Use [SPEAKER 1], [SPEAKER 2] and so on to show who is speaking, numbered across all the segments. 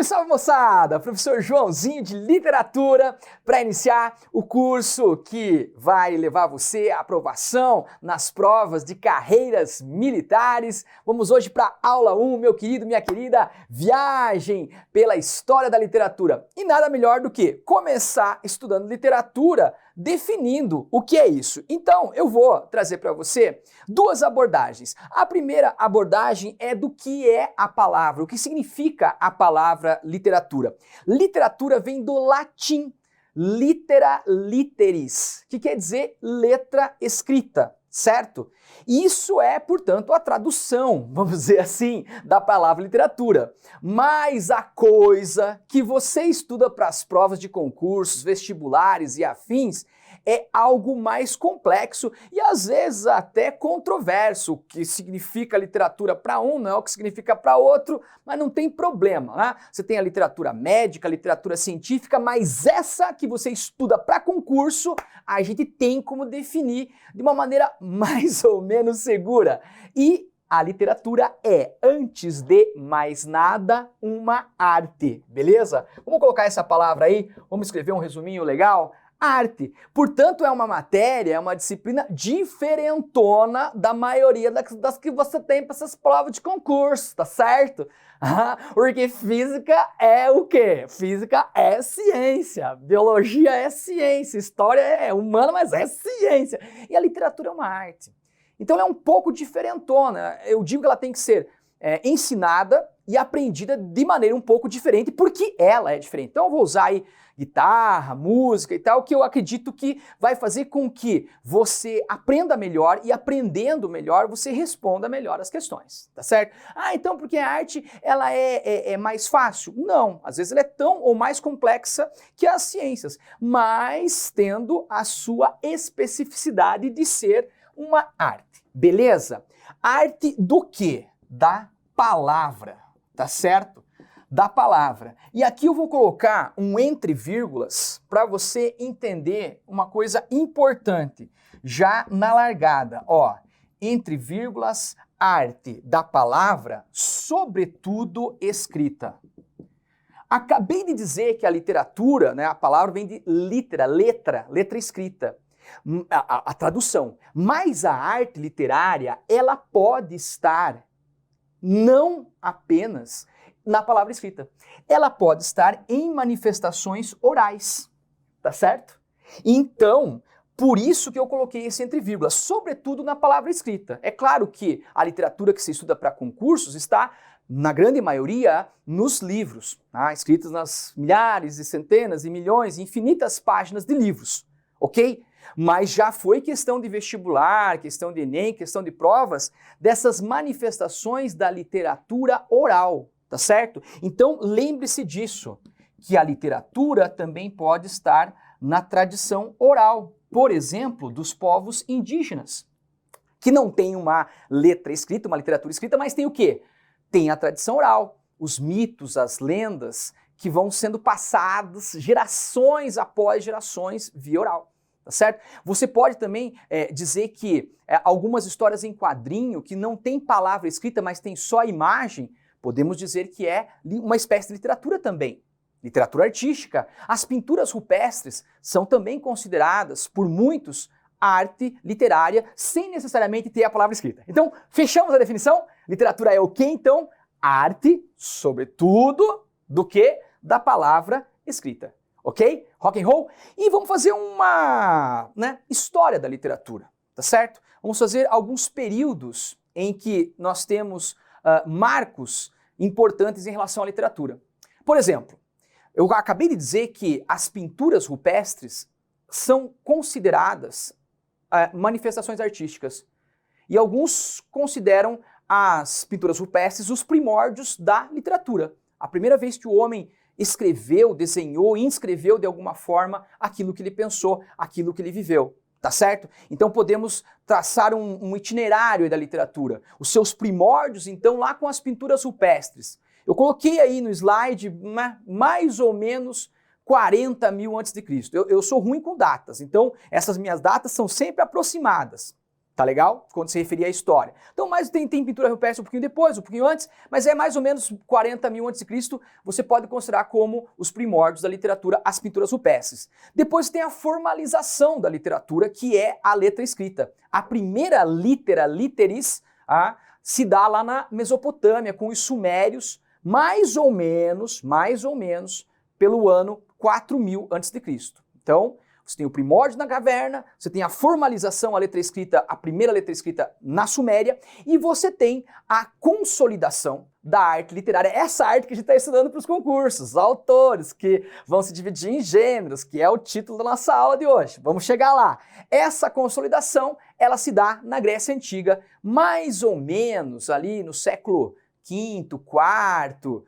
[SPEAKER 1] salve moçada! Professor Joãozinho de Literatura para iniciar o curso que vai levar você à aprovação nas provas de carreiras militares. Vamos hoje para a aula 1, meu querido, minha querida, viagem pela história da literatura. E nada melhor do que começar estudando literatura, definindo o que é isso. Então, eu vou trazer para você duas abordagens. A primeira abordagem é do que é a palavra, o que significa a palavra literatura. Literatura vem do latim, litera literis, que quer dizer letra escrita, certo? Isso é, portanto, a tradução, vamos dizer assim, da palavra literatura. Mas a coisa que você estuda para as provas de concursos, vestibulares e afins é algo mais complexo e às vezes até controverso. O que significa literatura para um não é o que significa para outro, mas não tem problema, né? Você tem a literatura médica, a literatura científica, mas essa que você estuda para concurso, a gente tem como definir de uma maneira mais ou menos segura. E a literatura é, antes de mais nada, uma arte, beleza? Vamos colocar essa palavra aí, vamos escrever um resuminho legal? Arte. Portanto, é uma matéria, é uma disciplina diferentona da maioria das que você tem para essas provas de concurso, tá certo? Porque física é o quê? Física é ciência, biologia é ciência, história é humana, mas é ciência. E a literatura é uma arte. Então, ela é um pouco diferentona. Eu digo que ela tem que ser ensinada e aprendida de maneira um pouco diferente, porque ela é diferente. Então, eu vou usar aí guitarra, música e tal, que eu acredito que vai fazer com que você aprenda melhor e aprendendo melhor, você responda melhor as questões, tá certo? Então porque a arte, ela é mais fácil? Não, às vezes ela é tão ou mais complexa que as ciências, mas tendo a sua especificidade de ser uma arte, beleza? Arte do quê? Da palavra, tá certo? Da palavra. E aqui eu vou colocar um entre vírgulas para você entender uma coisa importante, já na largada. Ó, entre vírgulas, arte da palavra, sobretudo escrita. Acabei de dizer que a literatura, né, a palavra vem de litera, letra escrita. A tradução. Mas a arte literária, ela pode estar não apenas na palavra escrita. Ela pode estar em manifestações orais, tá certo? Então, por isso que eu coloquei esse entre vírgulas, sobretudo na palavra escrita. É claro que a literatura que se estuda para concursos está, na grande maioria, nos livros, tá? Escritos nas milhares e centenas e milhões, infinitas páginas de livros, ok? Mas já foi questão de vestibular, questão de Enem, questão de provas, dessas manifestações da literatura oral. Tá certo? Então, lembre-se disso, que a literatura também pode estar na tradição oral, por exemplo, dos povos indígenas, que não tem uma letra escrita, uma literatura escrita, mas tem o quê? Tem a tradição oral, os mitos, as lendas, que vão sendo passados gerações após gerações via oral. Tá certo? Você pode também dizer que algumas histórias em quadrinho, que não tem palavra escrita, mas tem só imagem, podemos dizer que é uma espécie de literatura também, literatura artística. As pinturas rupestres são também consideradas por muitos arte literária, sem necessariamente ter a palavra escrita. Então, fechamos a definição? Literatura é o quê, então? Arte, sobretudo, do que? Da palavra escrita. Ok? Rock and roll? E vamos fazer uma história da literatura, tá certo? Vamos fazer alguns períodos em que nós temos marcos importantes em relação à literatura. Por exemplo, eu acabei de dizer que as pinturas rupestres são consideradas manifestações artísticas. E alguns consideram as pinturas rupestres os primórdios da literatura. A primeira vez que o homem escreveu, desenhou, inscreveu de alguma forma aquilo que ele pensou, aquilo que ele viveu. Tá certo? Então podemos traçar um itinerário da literatura. Os seus primórdios, então, lá com as pinturas rupestres. Eu coloquei aí no slide mais ou menos 40 mil a.C. Eu sou ruim com datas, então essas minhas datas são sempre aproximadas. Tá legal? Quando se referia à história. Então, mas tem pintura rupestre um pouquinho depois, um pouquinho antes, mas é mais ou menos 40 mil a.C., você pode considerar como os primórdios da literatura, as pinturas rupestres. Depois tem a formalização da literatura, que é a letra escrita. A primeira litera, literis, se dá lá na Mesopotâmia, com os sumérios, mais ou menos, pelo ano 4000 a.C. Então, você tem o primórdio na caverna, você tem a formalização, a letra escrita, a primeira letra escrita na Suméria, e você tem a consolidação da arte literária, essa arte que a gente está estudando para os concursos, os autores que vão se dividir em gêneros, que é o título da nossa aula de hoje. Vamos chegar lá. Essa consolidação, ela se dá na Grécia Antiga, mais ou menos ali no século quinto, quarto,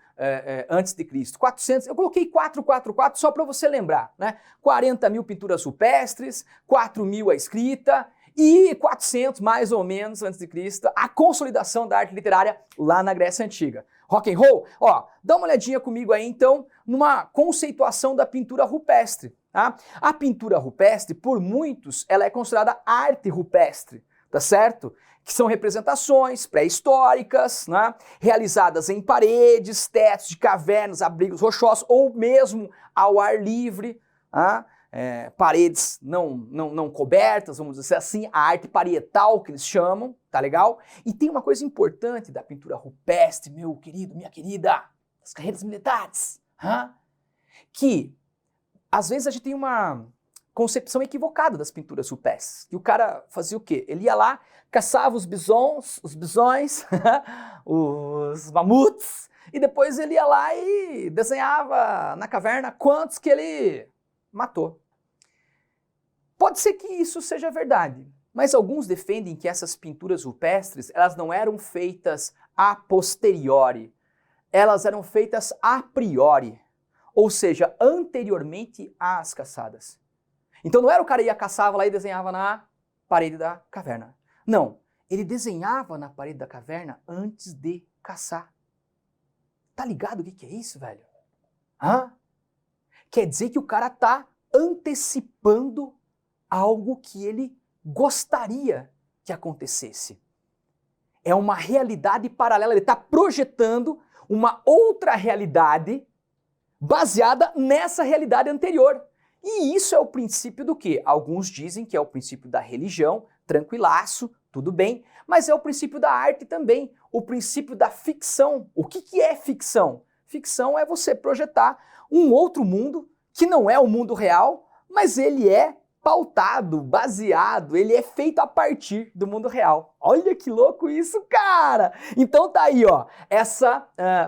[SPEAKER 1] antes de Cristo, 400, eu coloquei 444 só para você lembrar, né? 40 mil pinturas rupestres, 4 mil a escrita e 400 mais ou menos antes de Cristo, a consolidação da arte literária lá na Grécia Antiga. Rock and roll, ó, dá uma olhadinha comigo aí então numa conceituação da pintura rupestre, tá? A pintura rupestre, por muitos, ela é considerada arte rupestre, tá certo? Que são representações pré-históricas, né, realizadas em paredes, tetos de cavernas, abrigos rochosos ou mesmo ao ar livre, paredes não cobertas, vamos dizer assim, a arte parietal que eles chamam, tá legal? E tem uma coisa importante da pintura rupestre, meu querido, minha querida, das carreiras militares, que às vezes a gente tem uma concepção equivocada das pinturas rupestres. Que o cara fazia o quê? Ele ia lá, caçava os bisões, os mamutes, e depois ele ia lá e desenhava na caverna quantos que ele matou. Pode ser que isso seja verdade, mas alguns defendem que essas pinturas rupestres, elas não eram feitas a posteriori, elas eram feitas a priori, ou seja, anteriormente às caçadas. Então não era o cara ia caçava lá e desenhava na parede da caverna. Não, ele desenhava na parede da caverna antes de caçar. Tá ligado o que é isso, velho? Quer dizer que o cara tá antecipando algo que ele gostaria que acontecesse. É uma realidade paralela, ele tá projetando uma outra realidade baseada nessa realidade anterior. E isso é o princípio do quê? Alguns dizem que é o princípio da religião, tranquilaço, tudo bem, mas é o princípio da arte também, o princípio da ficção. O que é ficção? Ficção é você projetar um outro mundo que não é o mundo real, mas ele é pautado, baseado, ele é feito a partir do mundo real. Olha que louco isso, cara! Então tá aí, ó, essa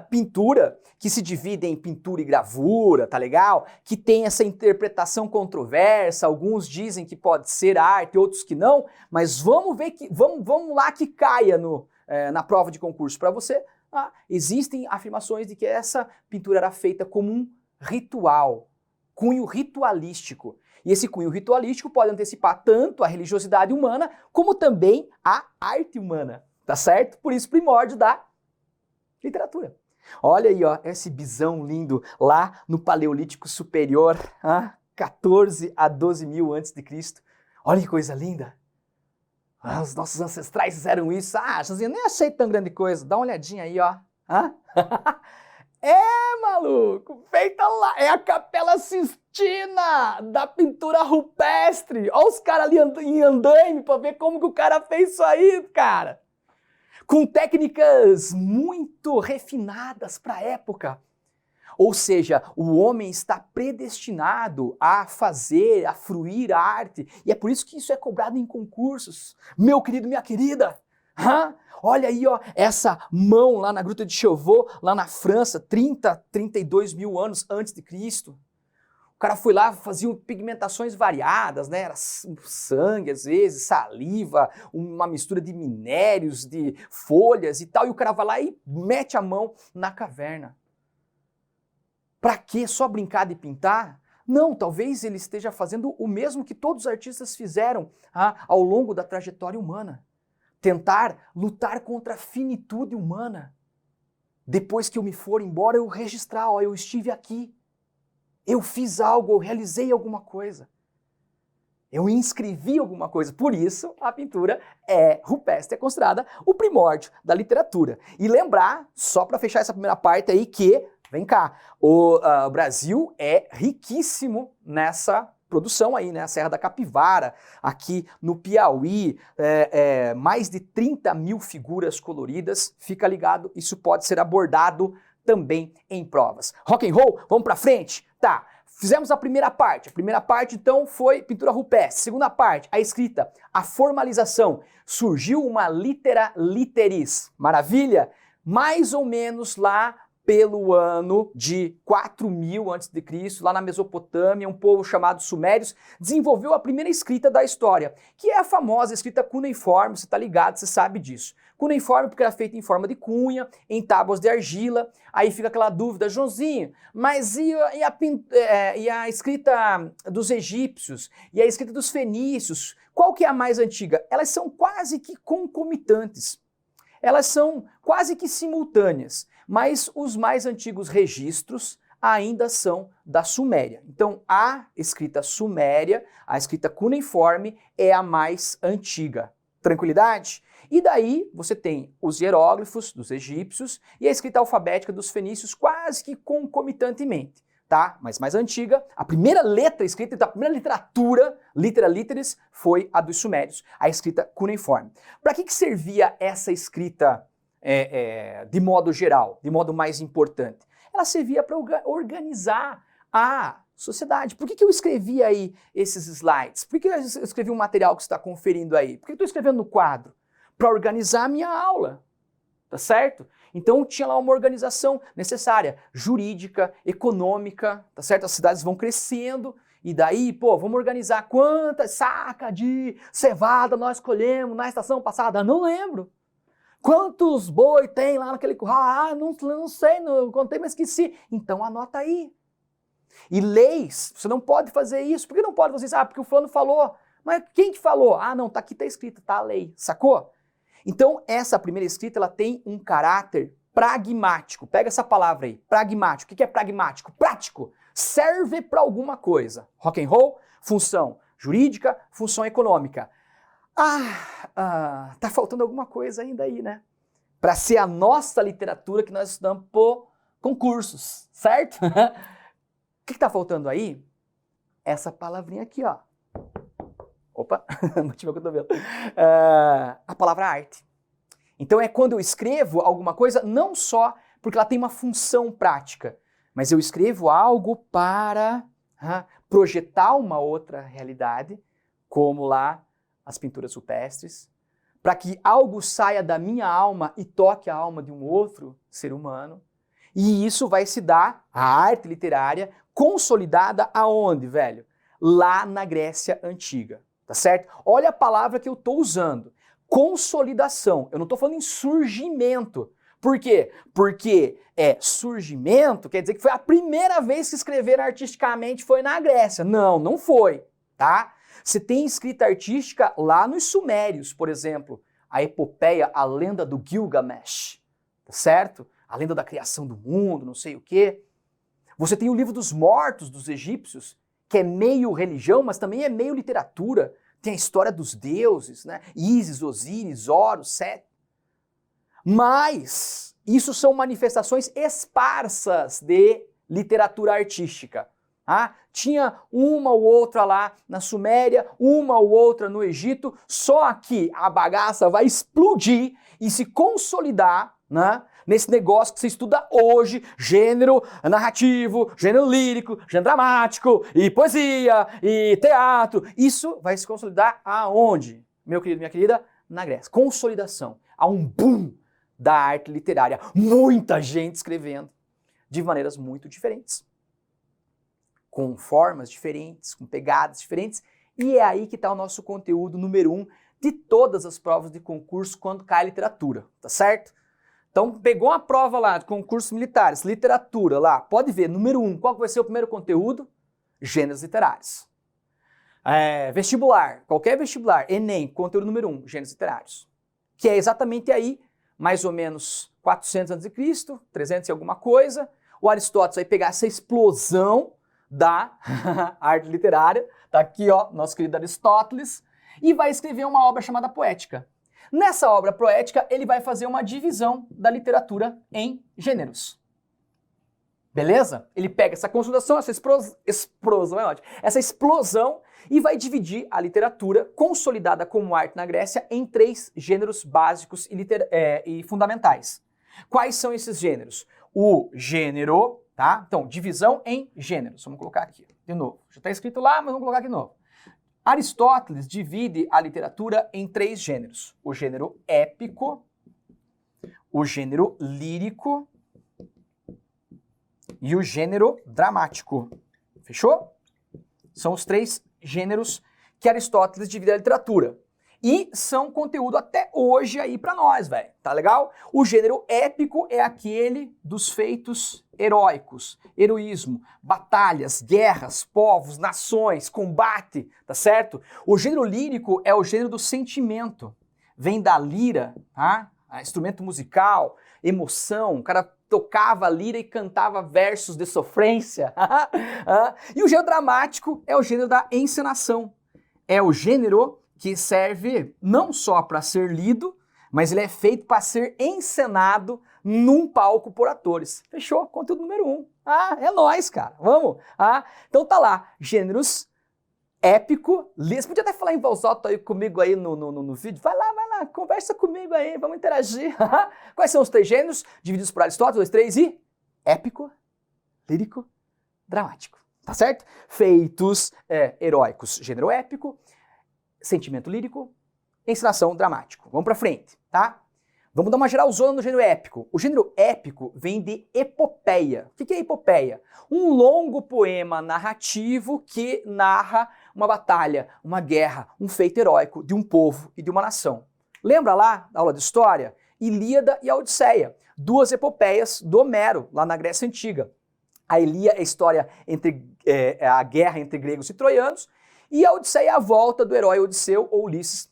[SPEAKER 1] pintura que se divide em pintura e gravura, tá legal? Que tem essa interpretação controversa, alguns dizem que pode ser arte, outros que não, mas vamos ver que, vamos lá que caia na prova de concurso para você. Existem afirmações de que essa pintura era feita como um ritual, cunho ritualístico. E esse cunho ritualístico pode antecipar tanto a religiosidade humana, como também a arte humana, tá certo? Por isso, primórdio da literatura. Olha aí, ó, esse bisão lindo lá no Paleolítico Superior, 14 a 12 mil antes de Cristo. Olha que coisa linda. Os nossos ancestrais fizeram isso. Eu nem achei tão grande coisa. Dá uma olhadinha aí, ó. Maluco, feita lá, é a Capela Sistina da pintura rupestre. Olha os caras ali em andaime pra ver como que o cara fez isso aí, cara. Com técnicas muito refinadas para a época. Ou seja, o homem está predestinado a fazer, a fruir a arte. E é por isso que isso é cobrado em concursos. Meu querido, minha querida. Olha aí, ó, essa mão lá na Gruta de Chauvet, lá na França, 32 mil anos antes de Cristo. O cara foi lá, fazia pigmentações variadas, né? Era sangue, às vezes, saliva, uma mistura de minérios, de folhas e tal. E o cara vai lá e mete a mão na caverna. Pra quê? Só brincar de pintar? Não, talvez ele esteja fazendo o mesmo que todos os artistas fizeram ao longo da trajetória humana. Tentar lutar contra a finitude humana. Depois que eu me for embora, eu registrar, ó, eu estive aqui. Eu fiz algo, eu realizei alguma coisa. Eu inscrevi alguma coisa, por isso a pintura rupestre é considerada o primórdio da literatura. E lembrar, só para fechar essa primeira parte aí, que, vem cá, o Brasil é riquíssimo nessa produção aí, né? A Serra da Capivara, aqui no Piauí, mais de 30 mil figuras coloridas. Fica ligado, isso pode ser abordado também em provas. Rock and roll, vamos para frente? Tá. Fizemos a primeira parte. A primeira parte, então, foi pintura rupestre. Segunda parte, a escrita, a formalização. Surgiu uma litera literis. Maravilha? Mais ou menos lá pelo ano de 4000 a.C., lá na Mesopotâmia, um povo chamado Sumérios desenvolveu a primeira escrita da história, que é a famosa escrita cuneiforme. Você está ligado, você sabe disso. Cuneiforme porque era feita em forma de cunha, em tábuas de argila. Aí fica aquela dúvida, Joãozinho, mas e a escrita dos egípcios? E a escrita dos fenícios? Qual que é a mais antiga? Elas são quase que concomitantes. Elas são quase que simultâneas, mas os mais antigos registros ainda são da Suméria. Então, a escrita suméria, a escrita cuneiforme, é a mais antiga. Tranquilidade? E daí você tem os hieróglifos dos egípcios e a escrita alfabética dos fenícios quase que concomitantemente, tá? Mas mais antiga, a primeira letra escrita, então a primeira literatura, litera literis, foi a dos sumérios, a escrita cuneiforme. Para que servia essa escrita de modo geral, de modo mais importante? Ela servia para organizar a sociedade. Por que eu escrevi aí esses slides? Por que eu escrevi um material que você está conferindo aí? Por que eu estou escrevendo no quadro? Para organizar a minha aula, tá certo? Então tinha lá uma organização necessária, jurídica, econômica, tá certo? As cidades vão crescendo e daí, pô, vamos organizar quantas sacas de cevada nós colhemos na estação passada? Não lembro. Quantos boi tem lá naquele curral? Ah, não sei, não contei, mas esqueci. Então anota aí. E leis, você não pode fazer isso. Por que não pode fazer isso? Ah, porque o fulano falou. Mas quem que falou? Ah, não, tá aqui, tá escrito, tá a lei, sacou? Então, essa primeira escrita, ela tem um caráter pragmático. Pega essa palavra aí, pragmático. O que é pragmático? Prático. Serve para alguma coisa. Rock and roll, função jurídica, função econômica. Tá faltando alguma coisa ainda aí, né? Para ser a nossa literatura que nós estudamos por concursos, certo? O que tá faltando aí? Essa palavrinha aqui, ó. Opa, bati meu cotovelo. A palavra arte. Então é quando eu escrevo alguma coisa, não só porque ela tem uma função prática, mas eu escrevo algo para projetar uma outra realidade, como lá as pinturas rupestres, para que algo saia da minha alma e toque a alma de um outro ser humano. E isso vai se dar, a arte literária, consolidada aonde, velho? Lá na Grécia Antiga. Tá certo? Olha a palavra que eu estou usando. Consolidação. Eu não estou falando em surgimento. Por quê? Porque surgimento quer dizer que foi a primeira vez que escreveram artisticamente foi na Grécia. Não, não foi, tá? Você tem escrita artística lá nos Sumérios, por exemplo. A epopeia, a lenda do Gilgamesh, tá certo? A lenda da criação do mundo, não sei o quê. Você tem o livro dos mortos dos egípcios, que é meio religião, mas também é meio literatura. Tem a história dos deuses, né? Ísis, Osíris, Horus, Set. Mas isso são manifestações esparsas de literatura artística. Tinha uma ou outra lá na Suméria, uma ou outra no Egito, só que a bagaça vai explodir e se consolidar, né, nesse negócio que você estuda hoje, gênero narrativo, gênero lírico, gênero dramático, e poesia, e teatro. Isso vai se consolidar aonde, meu querido, minha querida? Na Grécia. Consolidação. Há um boom da arte literária. Muita gente escrevendo de maneiras muito diferentes, com formas diferentes, com pegadas diferentes, e é aí que está o nosso conteúdo número 1 de todas as provas de concurso quando cai literatura, tá certo? Então, pegou uma prova lá de concursos militares, literatura lá, pode ver, número 1, qual vai ser o primeiro conteúdo? Gêneros literários. Vestibular, qualquer vestibular, Enem, conteúdo número 1, gêneros literários. Que é exatamente aí, mais ou menos 400 a.C., 300 e alguma coisa, o Aristóteles vai pegar essa explosão da arte literária, tá aqui, ó, nosso querido Aristóteles, e vai escrever uma obra chamada Poética. Nessa obra poética, ele vai fazer uma divisão da literatura em gêneros. Beleza? Ele pega essa consolidação, essa explosão, é ótimo, essa explosão, e vai dividir a literatura consolidada como arte na Grécia em 3 gêneros básicos e fundamentais. Quais são esses gêneros? O gênero, tá? Então, divisão em gêneros. Vamos colocar aqui de novo. Já está escrito lá, mas vamos colocar aqui de novo. Aristóteles divide a literatura em 3 gêneros. O gênero épico, o gênero lírico e o gênero dramático. Fechou? São os 3 gêneros que Aristóteles divide a literatura. E são conteúdo até hoje aí pra nós, velho. Tá legal? O gênero épico é aquele dos feitos heróicos, heroísmo, batalhas, guerras, povos, nações, combate, tá certo? O gênero lírico é o gênero do sentimento. Vem da lira, tá? Instrumento musical, emoção, o cara tocava a lira e cantava versos de sofrência. E o gênero dramático é o gênero da encenação. É o gênero que serve não só para ser lido, mas ele é feito para ser encenado num palco por atores. Fechou? Conteúdo número 1. É nóis, cara. Vamos? Então tá lá, gêneros épico, você podia até falar em voz alta aí comigo aí no vídeo. Vai lá, conversa comigo aí, vamos interagir. Quais são os 3 gêneros divididos por Aristóteles? 3 e épico, lírico, dramático. Tá certo? Feitos heróicos, gênero épico, sentimento lírico, encenação dramático. Vamos pra frente, tá? Vamos dar uma geralzona no gênero épico. O gênero épico vem de epopeia. O que é epopeia? Um longo poema narrativo que narra uma batalha, uma guerra, um feito heróico de um povo e de uma nação. Lembra lá da aula de história? Ilíada e a Odisseia, 2 epopeias do Homero, lá na Grécia Antiga. A Ilíada é a história entre a guerra entre gregos e troianos, e a Odisseia é a volta do herói Odisseu ou Ulisses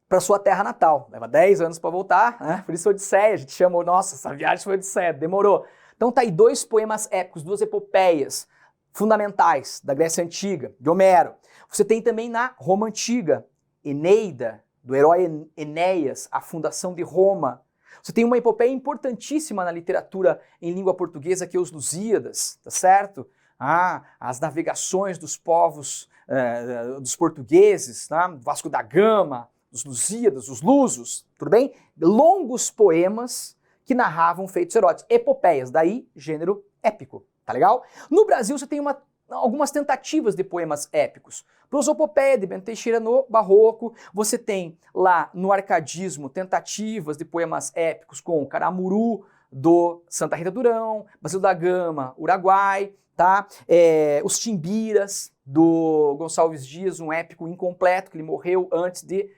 [SPEAKER 1] para sua terra natal. Leva 10 anos para voltar, né? Por isso Odisseia, a gente chama, nossa, essa viagem foi Odisseia, demorou. Então tá aí 2 poemas épicos, 2 epopeias fundamentais da Grécia Antiga, de Homero. Você tem também na Roma Antiga, Eneida, do herói Enéas, a fundação de Roma. Você tem uma epopeia importantíssima na literatura em língua portuguesa, que é os Lusíadas, tá certo? As navegações dos povos, dos portugueses, tá? Vasco da Gama, os Lusíadas, os Lusos, tudo bem? Longos poemas que narravam feitos heróicos, epopeias, daí gênero épico, tá legal? No Brasil você tem algumas tentativas de poemas épicos. Prosopopeia de Bento Teixeira no Barroco, você tem lá no Arcadismo tentativas de poemas épicos com Caramuru, do Santa Rita Durão, Basil da Gama, Uruguai, tá? Os Timbiras, do Gonçalves Dias, um épico incompleto, que ele morreu antes de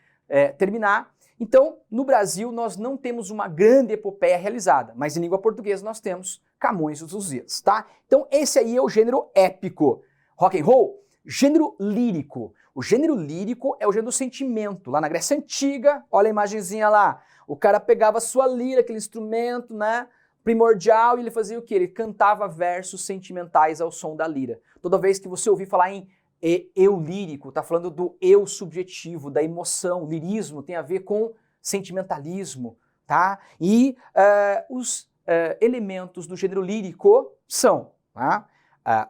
[SPEAKER 1] terminar. Então, no Brasil, nós não temos uma grande epopeia realizada, mas em língua portuguesa nós temos Camões e os Lusíadas, tá? Então, esse aí é o gênero épico. Rock and roll, gênero lírico. O gênero lírico é o gênero do sentimento. Lá na Grécia Antiga, olha a imagenzinha lá, o cara pegava a sua lira, aquele instrumento, né, primordial, e ele fazia o quê? Ele cantava versos sentimentais ao som da lira. Toda vez que você ouvir falar em eu lírico, tá falando do eu subjetivo, da emoção. Lirismo tem a ver com sentimentalismo, tá? E os elementos do gênero lírico são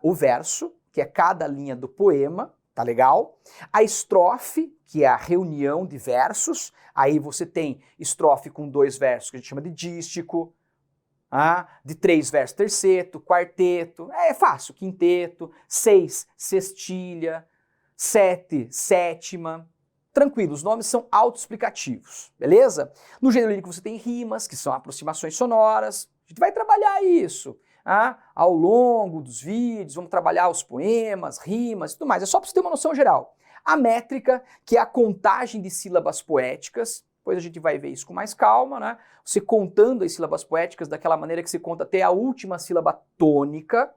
[SPEAKER 1] o verso, que é cada linha do poema, tá legal? A estrofe, que é a reunião de versos. Aí você tem estrofe com 2 versos, que a gente chama de dístico, de 3 versos, terceto, quarteto, é fácil, quinteto, 6, sextilha, 7, sétima, tranquilo, os nomes são autoexplicativos, beleza? No gênero lírico você tem rimas, que são aproximações sonoras, a gente vai trabalhar isso ao longo dos vídeos, vamos trabalhar os poemas, rimas e tudo mais, é só para você ter uma noção geral. A métrica, que é a contagem de sílabas poéticas, depois a gente vai ver isso com mais calma, né? Você contando as sílabas poéticas daquela maneira que você conta até a última sílaba tônica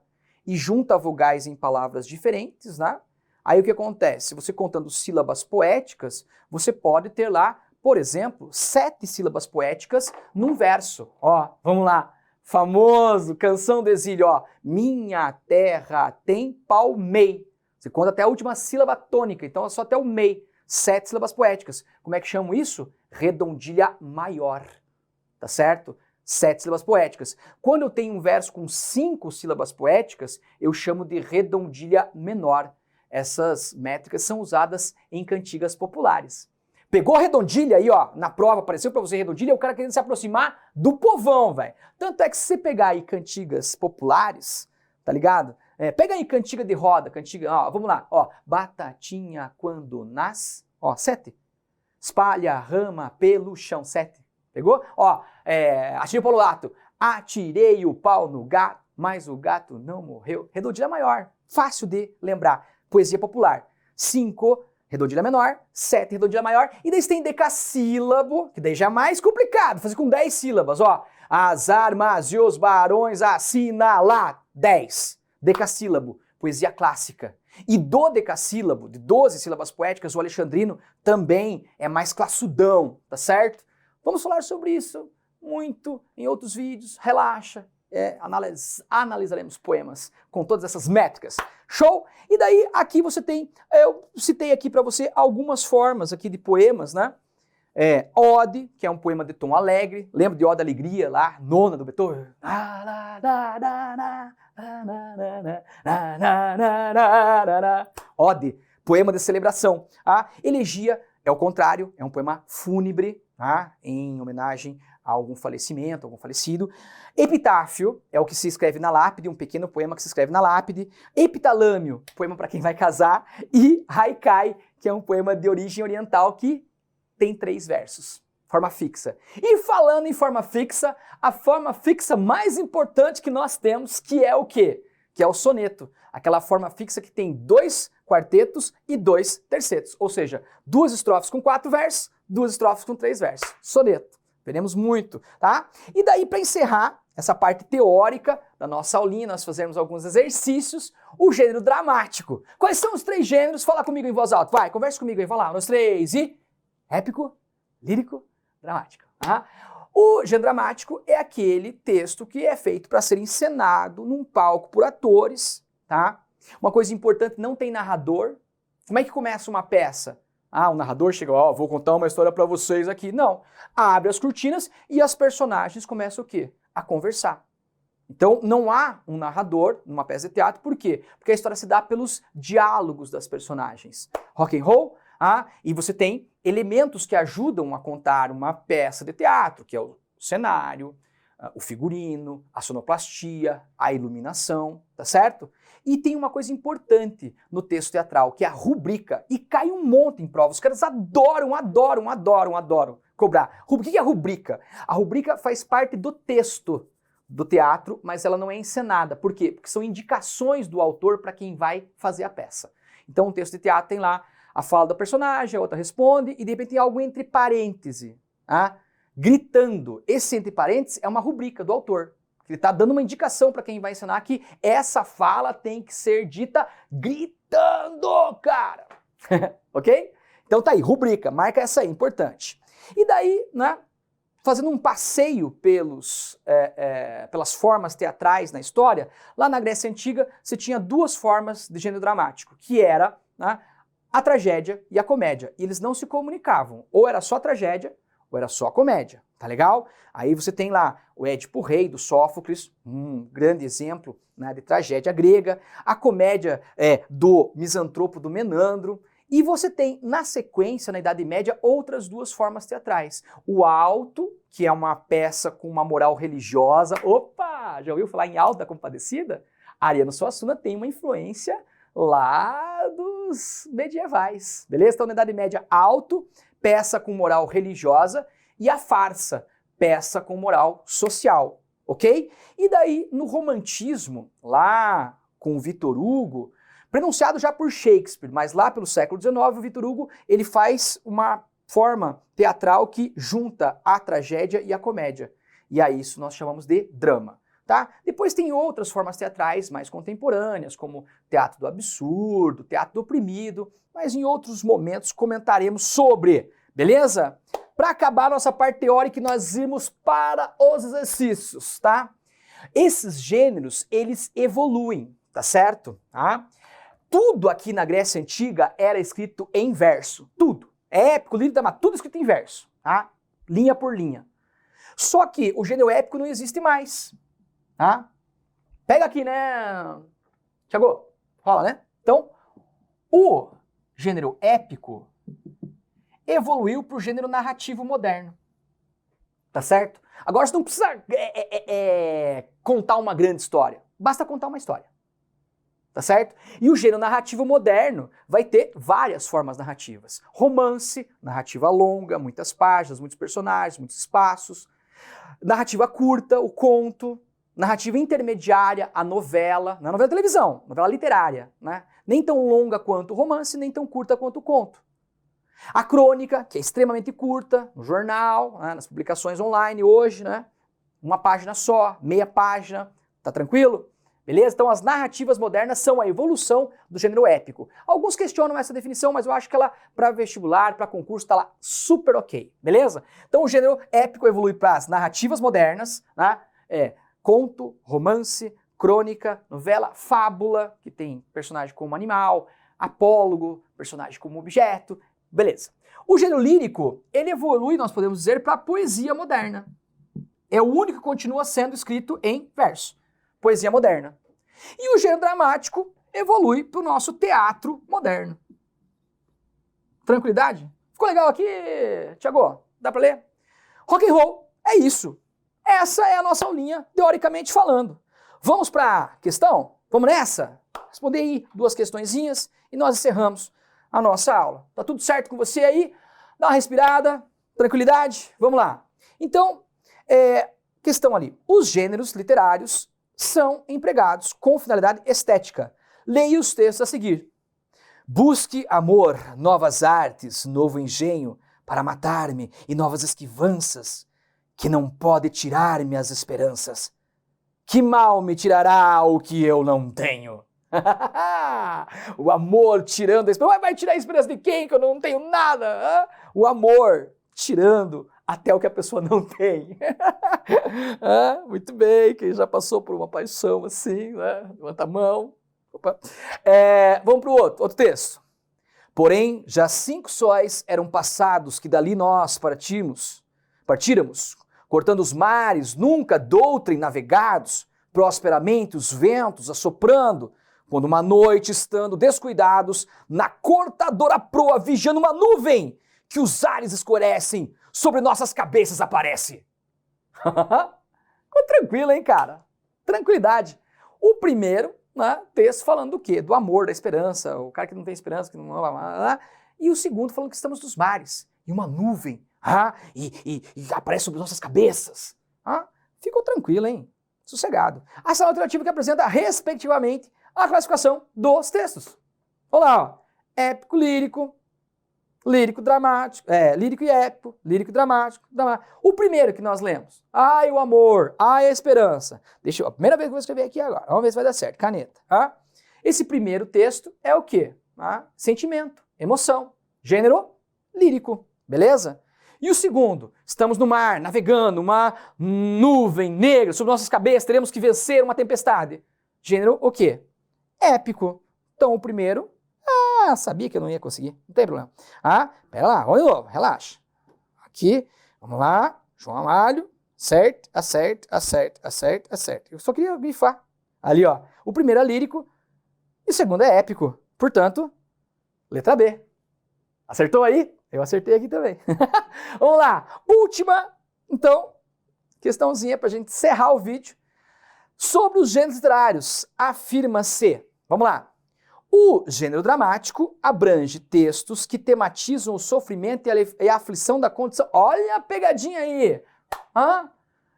[SPEAKER 1] e junta vogais em palavras diferentes, né? Aí o que acontece? Se você contando sílabas poéticas, você pode ter lá, por exemplo, 7 sílabas poéticas num verso. Ó, vamos lá. Famoso, canção do exílio, ó. Minha terra tem palmei. Você conta até a última sílaba tônica, então é só até o mei. 7 sílabas poéticas. Como é que chamo isso? Redondilha maior. Tá certo? 7 sílabas poéticas. Quando eu tenho um verso com 5 sílabas poéticas, eu chamo de redondilha menor. Essas métricas são usadas em cantigas populares. Pegou redondilha aí, ó, na prova, apareceu pra você redondilha, é o cara querendo se aproximar do povão, velho. Tanto é que se você pegar aí cantigas populares, tá ligado? Pega aí cantiga de roda, cantiga, ó, vamos lá, ó. Batatinha quando nasce, ó, 7. Espalha a rama pelo chão, 7. Pegou? Ó, atirei o pau no gato. Atirei o pau no gato, mas o gato não morreu. Redondilha maior, fácil de lembrar. Poesia popular. 5, redondilha menor. 7, redondilha maior. E daí você tem decassílabo, que daí já é mais complicado. Fazer com 10 sílabas, ó. As armas e os barões assinalar. 10. Decassílabo, poesia clássica. E do decassílabo, de 12 sílabas poéticas, o alexandrino também é mais classudão, tá certo? Vamos falar sobre isso muito em outros vídeos, relaxa, analisaremos poemas com todas essas métricas. Show? E daí aqui você tem, eu citei aqui para você algumas formas aqui de poemas, né? Ode, que é um poema de tom alegre, lembra de Ode à Alegria lá, nona do Beethoven? Ode, poema de celebração. A elegia é o contrário, é um poema fúnebre, tá? Em homenagem a algum falecimento, algum falecido. Epitáfio é o que se escreve na lápide, um pequeno poema que se escreve na lápide. Epitalâmio, poema para quem vai casar. E haikai, que é um poema de origem oriental que tem 3 versos. Forma fixa. E falando em forma fixa, a forma fixa mais importante que nós temos, que é o quê? Que é o soneto. Aquela forma fixa que tem 2 quartetos e 2 tercetos. Ou seja, 2 estrofes com 4 versos, 2 estrofes com 3 versos. Soneto. Veremos muito, tá? E daí, para encerrar essa parte teórica da nossa aulinha, nós fazemos alguns exercícios, o gênero dramático. Quais são os 3 gêneros? Fala comigo em voz alta. Vai, conversa comigo aí. Vai lá, 1, 2, 3 e... épico, lírico, dramático. Tá? O gênero dramático é aquele texto que é feito para ser encenado num palco por atores, tá? Uma coisa importante, não tem narrador. Como é que começa uma peça? O narrador chega, vou contar uma história para vocês aqui. Não. Abre as cortinas e as personagens começam o quê? A conversar. Então, não há um narrador numa peça de teatro. Por quê? Porque a história se dá pelos diálogos das personagens. Rock and roll, e você tem elementos que ajudam a contar uma peça de teatro, que é o cenário, o figurino, a sonoplastia, a iluminação, tá certo? E tem uma coisa importante no texto teatral, que é a rubrica, e cai um monte em prova. Os caras adoram cobrar. O que é a rubrica? A rubrica faz parte do texto do teatro, mas ela não é encenada. Por quê? Porque são indicações do autor para quem vai fazer a peça. Então, um texto de teatro tem lá a fala da personagem, a outra responde, e de repente tem algo entre parênteses, gritando. Esse entre parênteses é uma rubrica do autor. Ele está dando uma indicação para quem vai ensinar que essa fala tem que ser dita gritando, cara. Ok? Então tá aí, rubrica, marca essa aí, importante. E daí, né, fazendo um passeio pelas formas teatrais na história, lá na Grécia Antiga você tinha 2 formas de gênero dramático, que era, né, a tragédia e a comédia. E eles não se comunicavam, ou era só tragédia, ou era só comédia, tá legal? Aí você tem lá o Édipo Rei, do Sófocles, um grande exemplo, né, de tragédia grega, a comédia do Misantropo, do Menandro, e você tem, na sequência, na Idade Média, outras 2 formas teatrais. O Alto, que é uma peça com uma moral religiosa. Opa! Já ouviu falar em Alto da Compadecida? Ariano Suassuna tem uma influência lá dos medievais, beleza? Então, na Idade Média, Alto, peça com moral religiosa, e a farsa, peça com moral social, ok? E daí, no romantismo, lá com o Victor Hugo, pronunciado já por Shakespeare, mas lá pelo século XIX, o Victor Hugo, ele faz uma forma teatral que junta a tragédia e a comédia. E a isso nós chamamos de drama, tá? Depois tem outras formas teatrais mais contemporâneas, como teatro do absurdo, teatro do oprimido, mas em outros momentos comentaremos sobre, beleza? Para acabar nossa parte teórica, nós irmos para os exercícios, tá? Esses gêneros, eles evoluem, tá certo? Tá? Tudo aqui na Grécia Antiga era escrito em verso, tudo. Épico, lírico, dramático, tudo escrito em verso, tá? Linha por linha. Só que o gênero épico não existe mais, tá? Pega aqui, né, Thiago? Rola, né? Então, o gênero épico evoluiu para o gênero narrativo moderno, tá certo? Agora você não precisa contar uma grande história, basta contar uma história, tá certo? E o gênero narrativo moderno vai ter várias formas narrativas. Romance, narrativa longa, muitas páginas, muitos personagens, muitos espaços. Narrativa curta, o conto. Narrativa intermediária, a novela, não é novela de televisão, novela literária, né? Nem tão longa quanto o romance, nem tão curta quanto o conto. A crônica, que é extremamente curta, no jornal, né, nas publicações online hoje, né? Uma página só, meia página, tá tranquilo? Beleza? Então as narrativas modernas são a evolução do gênero épico. Alguns questionam essa definição, mas eu acho que ela, para vestibular, para concurso, tá lá super ok, beleza? Então o gênero épico evolui para as narrativas modernas, né? Conto, romance, crônica, novela, fábula, que tem personagem como animal, apólogo, personagem como objeto, beleza. O gênero lírico, ele evolui, nós podemos dizer, para a poesia moderna. É o único que continua sendo escrito em verso. Poesia moderna. E o gênero dramático evolui para o nosso teatro moderno. Tranquilidade? Ficou legal aqui, Thiago? Dá para ler? Rock and roll é isso. Essa é a nossa aulinha, teoricamente falando. Vamos para a questão? Vamos nessa? Responder aí 2 questõezinhas e nós encerramos a nossa aula. Tá tudo certo com você aí? Dá uma respirada, tranquilidade? Vamos lá. Então, questão ali. Os gêneros literários são empregados com finalidade estética. Leia os textos a seguir. Busque amor, novas artes, novo engenho para matar-me e novas esquivanças, que não pode tirar-me as esperanças. Que mal me tirará o que eu não tenho? O amor tirando a esperança. Vai tirar a esperança de quem? Que eu não tenho nada. O amor tirando até o que a pessoa não tem. Muito bem, quem já passou por uma paixão assim, né? Levanta a mão. Opa. Vamos para o outro texto. Porém, já 5 sóis eram passados que dali nós partíramos, cortando os mares, nunca doutrem navegados, prosperamente os ventos assoprando, quando uma noite, estando descuidados, na cortadora proa, vigiando uma nuvem, que os ares escurecem, sobre nossas cabeças aparece. Ficou tranquilo, hein, cara? Tranquilidade. O primeiro, né, texto falando do quê? Do amor, da esperança, o cara que não tem esperança, que não... E o segundo falando que estamos nos mares, e uma nuvem, e aparece sobre nossas cabeças. Ficou tranquilo, hein? Sossegado. Ação alternativa que apresenta, respectivamente, a classificação dos textos. Vamos lá, ó. Épico, lírico, lírico, dramático, lírico e épico, lírico e dramático, dramático. O primeiro que nós lemos, ai o amor, ai a esperança. A primeira vez que eu vou escrever aqui agora, vamos ver se vai dar certo, caneta. Esse primeiro texto é o quê? Sentimento, emoção, gênero lírico, beleza? E o segundo, estamos no mar, navegando, uma nuvem negra sobre nossas cabeças, teremos que vencer uma tempestade. Gênero o quê? Épico. Então o primeiro, sabia que eu não ia conseguir, não tem problema. Pera lá, vamos de novo, relaxa. Aqui, vamos lá, João Amalho, acerta. Eu só queria grifar. Ali, ó, o primeiro é lírico e o segundo é épico. Portanto, letra B. Acertou aí? Eu acertei aqui também. Vamos lá. Última, então, questãozinha para a gente encerrar o vídeo. Sobre os gêneros literários, afirma-se. Vamos lá. O gênero dramático abrange textos que tematizam o sofrimento e a aflição da condição. Olha a pegadinha aí.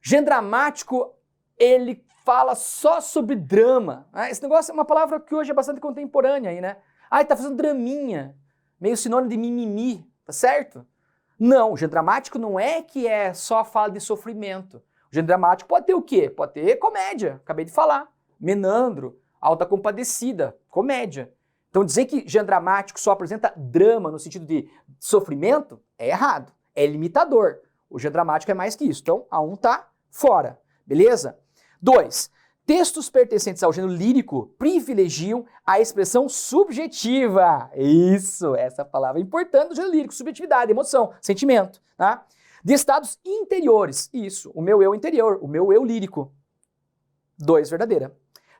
[SPEAKER 1] Gênero dramático, ele fala só sobre drama. Esse negócio é uma palavra que hoje é bastante contemporânea aí, né? Ele tá fazendo draminha. Meio sinônimo de mimimi, tá certo? Não, o gênero dramático não é que só fala de sofrimento. O gênero dramático pode ter o quê? Pode ter comédia, acabei de falar. Menandro, Alta Compadecida, comédia. Então dizer que gênero dramático só apresenta drama no sentido de sofrimento é errado, é limitador. O gênero dramático é mais que isso. Então, a 1 tá fora, beleza? 2. Textos pertencentes ao gênero lírico privilegiam a expressão subjetiva. Isso, essa palavra é importante do gênero lírico, subjetividade, emoção, sentimento, tá? De estados interiores. Isso, o meu eu interior, o meu eu lírico. 2, verdadeira.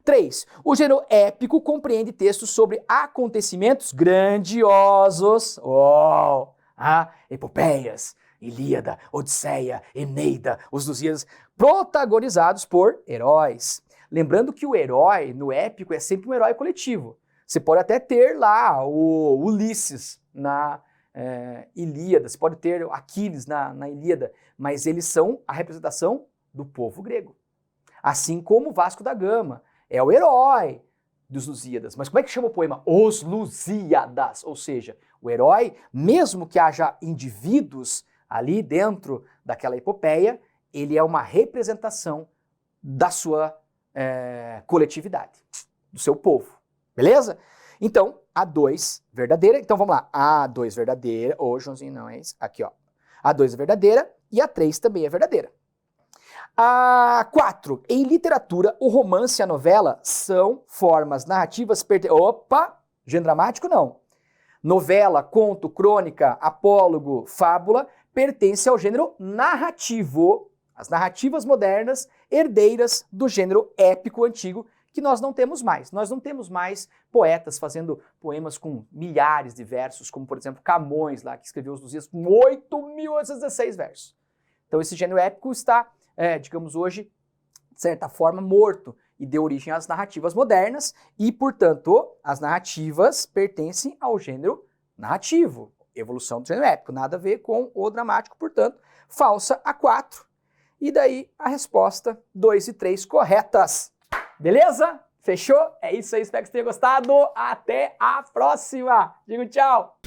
[SPEAKER 1] 3. O gênero épico compreende textos sobre acontecimentos grandiosos. Epopeias, Ilíada, Odisseia, Eneida, os Lusíadas, protagonizados por heróis. Lembrando que o herói, no épico, é sempre um herói coletivo. Você pode até ter lá o Ulisses na Ilíada, você pode ter Aquiles na Ilíada, mas eles são a representação do povo grego. Assim como Vasco da Gama é o herói dos Lusíadas. Mas como é que chama o poema? Os Lusíadas. Ou seja, o herói, mesmo que haja indivíduos ali dentro daquela epopeia, ele é uma representação da sua coletividade, do seu povo. Beleza? Então, a 2 verdadeira. Então vamos lá. A 2 verdadeira. Ô, Joãozinho, não é isso? Aqui, ó. A 2 é verdadeira e a 3 também é verdadeira. A 4. Em literatura, o romance e a novela são formas narrativas Opa! Gênero dramático, não. Novela, conto, crônica, apólogo, fábula pertence ao gênero narrativo. As narrativas modernas, herdeiras do gênero épico antigo, que nós não temos mais. Nós não temos mais poetas fazendo poemas com milhares de versos, como, por exemplo, Camões, lá, que escreveu os Lusíadas com 8.816 versos. Então, esse gênero épico está, digamos hoje, de certa forma, morto e deu origem às narrativas modernas e, portanto, as narrativas pertencem ao gênero narrativo. Evolução do gênero épico, nada a ver com o dramático, portanto, falsa a 4. E daí a resposta 2 e 3 corretas. Beleza? Fechou? É isso aí, espero que você tenha gostado. Até a próxima. Digo tchau.